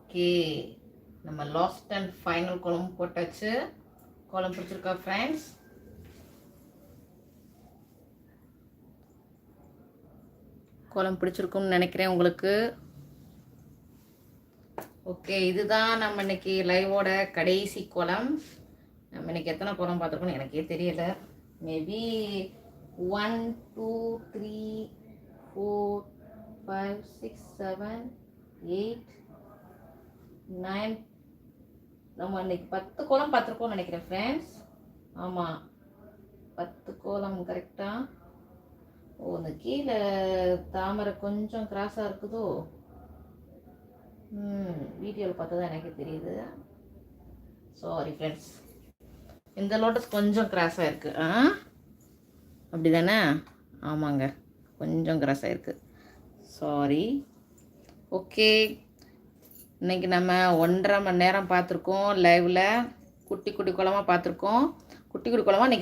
Okay, நம்ம last and final குழம்பு போட்டாச்சு. குழம்பு பிடிச்சிருக்கா ஃப்ரெண்ட்ஸ்? குழம்பு பிடிச்சிருக்கும்னு நினைக்கிறேன் உங்களுக்கு. ஓகே, இதுதான் நம்ம இன்னைக்கு லைவோட கடைசி குளம். நம்ம இன்னைக்கு எத்தனை குளம் பார்த்துருக்கோம்னு எனக்கே தெரியல. மேபி 1 2 3 4 5 6 7 8 9. நம்ம இன்னைக்கு 10 கோலம் பார்த்துருக்கோம்னு நினைக்கிறேன் ஃப்ரெண்ட்ஸ். ஆமாம், 10 கோலம் கரெக்டாக. ஓ, இந்த கீழே தாமரை கொஞ்சம் கிராஸாக இருக்குதோ. வீடியோவில் பார்த்து தான் எனக்கு தெரியுது. சாரி ஃப்ரெண்ட்ஸ், இந்த லோட்டஸ் கொஞ்சம் கிராஸாக இருக்குது. அப்படி தானே? ஆமாங்க, கொஞ்சம் கிராஸாக இருக்குது. சாரி. ஓகே, இன்றைக்கி நம்ம 1.5 மணி நேரம் பார்த்துருக்கோம் லைவில். குட்டி குட்டி குளமாக பார்த்துருக்கோம். குட்டி குட்டி குளமாக இன்றைக்கி